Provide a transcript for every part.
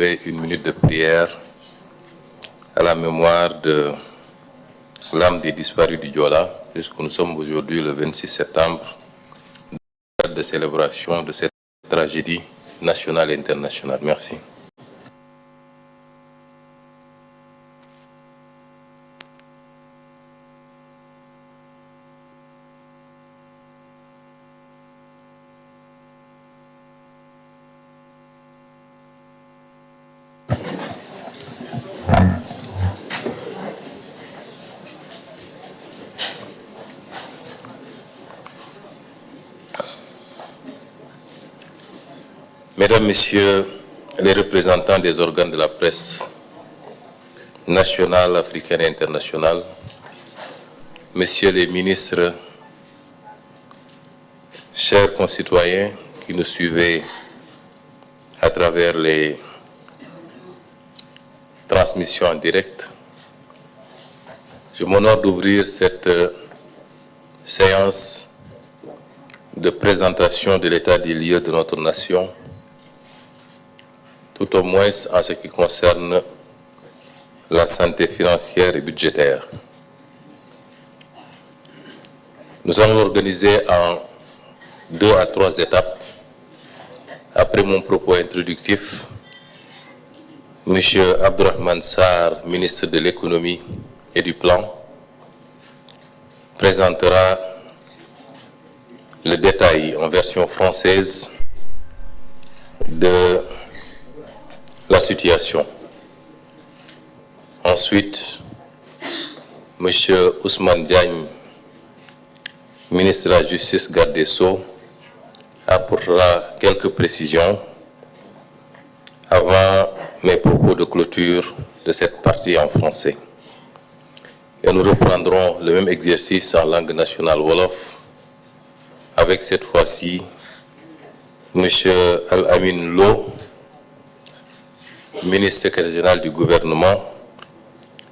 Une minute de prière à la mémoire de l'âme des disparus du Diola, puisque nous sommes aujourd'hui le 26 septembre, date de célébration de cette tragédie nationale et internationale. Merci. Mesdames, Messieurs les représentants des organes de la presse nationale, africaine et internationale, Messieurs les ministres, chers concitoyens qui nous suivez à travers les transmissions en direct, je m'honore d'ouvrir cette séance de présentation de l'état des lieux de notre nation, tout au moins en ce qui concerne la santé financière et budgétaire. Nous allons organiser en 2 à 3 étapes. Après mon propos introductif, M. Abdourahmane Sarr, ministre de l'économie et du plan, présentera le détail en version française de la situation. Ensuite, M. Ousmane Diagne, ministre de la Justice, garde des Sceaux, apportera quelques précisions avant mes propos de clôture de cette partie en français. Et nous reprendrons le même exercice en langue nationale Wolof, avec cette fois-ci M. Al-Amin Lo, ministre secrétaire général du gouvernement,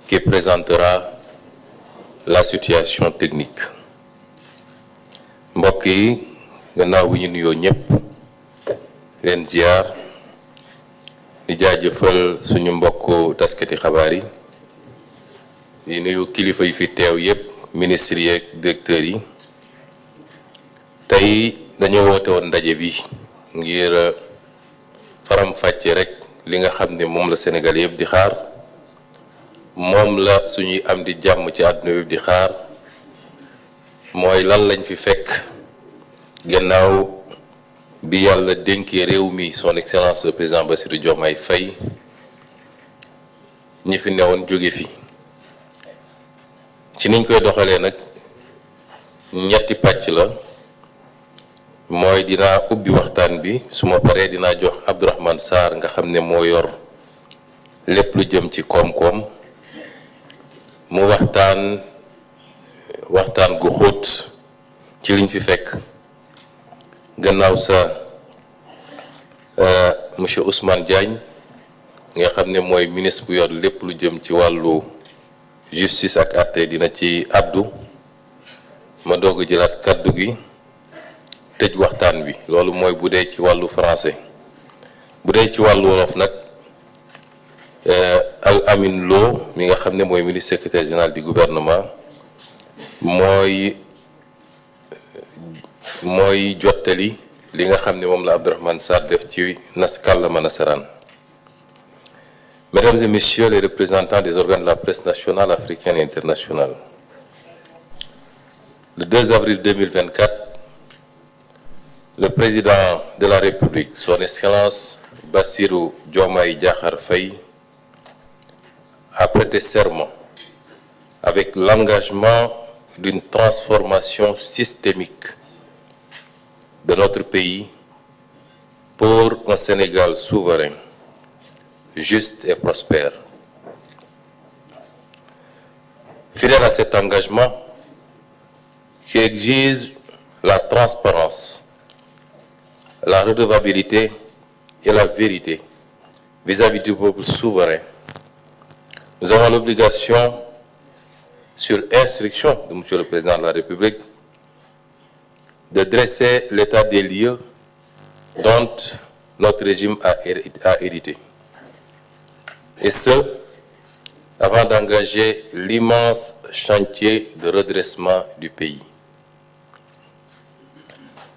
qui présentera la situation technique. mbokk yi gannaaw bi ñu nuyoo ñëpp leen ziar di jaajëfal suñu mbokk taskati xabaar yi di nuyu kilifa yi fi teew yëpp ministres yi ak directeurs yi tey dañoo woote woon ndaje bi ngir faram-fàcce rek li nga xam ne moom la Sénégal yëpp di xaar moom la suñuy am di jàmm ci àdduna bi di xaar mooy lan lañ fi fekk gannaaw bi yàlla dénkee réew mi son excellence le président Bassirou Diomaye Faye ñi fi newoon jóge fi ci niñ koy doxalee nag ñetti pàcc la mooy dinaa ubbi waxtaan bi su ma paree dinaa jox Abdourahmane Sarr nga xam ne moo yor lépp lu jëm ci koom-koom mu waxtaan gu xóot ci liñ fi fekk gannaaw sa monsieur Ousmane Diagne nga xam ne mooy ministre bu yor lépp lu jëm ci wàllu justice ak àtte dina ci addu ma doog a jëlaat kàddu gi tëj waxtaan bi loolu mooy bu dee ci wàllu français bu dee ci wàllu wolof nag Al Amin Lo mi nga xam ne mooy ministre secrétaire général du gouvernement mooy jottali li nga xam ne moom la Abdourahmane Sarr def ci kàllaama nasaraan. Mesdames et Messieurs les représentants des organes de la presse nationale, africaine et internationale, le 2 avril 2024, le président de la République, son Excellence Bassirou Diomaye Diakhar Faye, a prêté serment avec l'engagement d'une transformation systémique de notre pays pour un Sénégal souverain, juste et prospère. Fidèle à cet engagement qui exige la transparence, la redevabilité et la vérité vis-à-vis du peuple souverain, nous avons l'obligation, sur instruction de M. le Président de la République, de dresser l'état des lieux dont notre régime a hérité. Et ce, avant d'engager l'immense chantier de redressement du pays.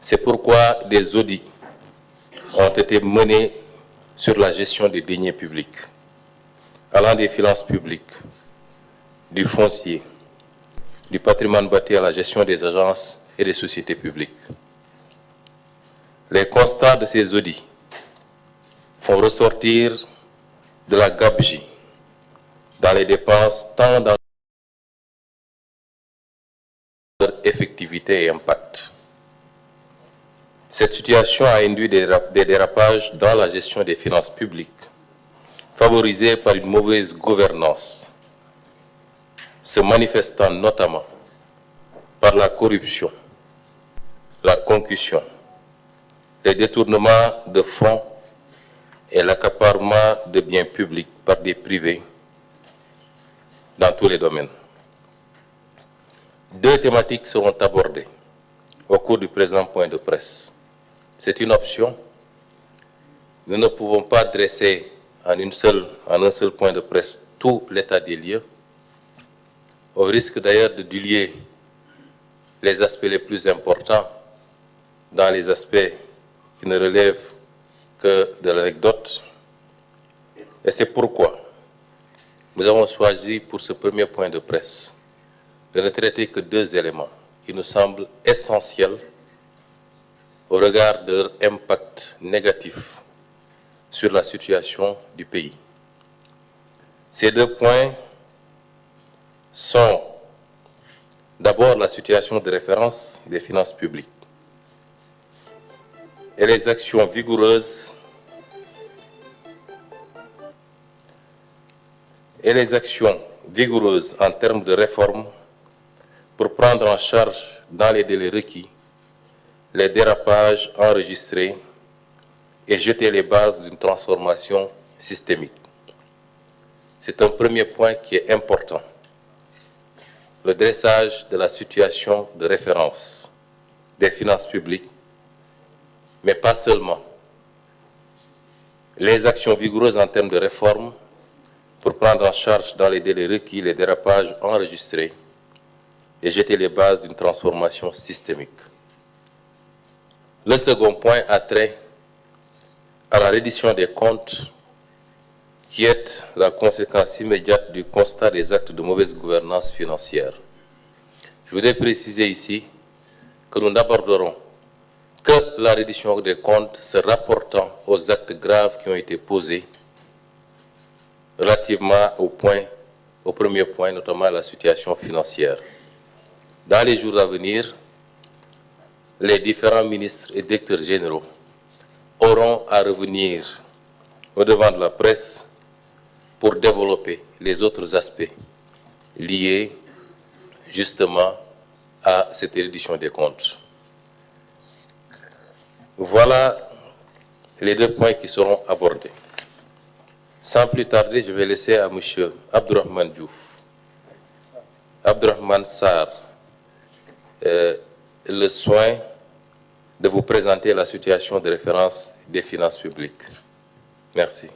C'est pourquoi des audits ont été menés sur la gestion des deniers publics, allant des finances publiques, du foncier, du patrimoine bâti à la gestion des agences et des sociétés publiques. Les constats de ces audits font ressortir de la gabegie dans les dépenses, tant dans leur effectivité et impact. Cette situation a induit des dérapages dans la gestion des finances publiques, favorisés par une mauvaise gouvernance, se manifestant notamment par la corruption, la concussion, les détournements de fonds et l'accaparement de biens publics par des privés dans tous les domaines. Deux thématiques seront abordées au cours du présent point de presse. C'est une option. Nous ne pouvons pas dresser en un seul point de presse tout l'état des lieux, au risque d'ailleurs de diluer les aspects les plus importants dans les aspects qui ne relèvent que de l'anecdote. Et c'est pourquoi nous avons choisi pour ce premier point de presse de ne traiter que deux éléments qui nous semblent essentiels au regard de leur impact négatif sur la situation du pays. Ces deux points sont d'abord la situation de référence des finances publiques et les actions vigoureuses en termes de réforme pour prendre en charge dans les délais requis les dérapages enregistrés et jeter les bases d'une transformation systémique. C'est un premier point qui est important. Le dressage de la situation de référence des finances publiques, mais pas seulement. Les actions vigoureuses en termes de réforme pour prendre en charge dans les délais requis les dérapages enregistrés et jeter les bases d'une transformation systémique. Le second point a trait à la reddition des comptes qui est la conséquence immédiate du constat des actes de mauvaise gouvernance financière. Je voudrais préciser ici que nous n'aborderons que la reddition des comptes se rapportant aux actes graves qui ont été posés relativement au premier point, notamment la situation financière. Dans les jours à venir, les différents ministres et directeurs généraux auront à revenir au devant de la presse pour développer les autres aspects liés justement à cette reddition des comptes. Voilà les deux points qui seront abordés. Sans plus tarder, je vais laisser à M. Abdourahmane Sarr le soin de vous présenter la situation de référence des finances publiques. Merci.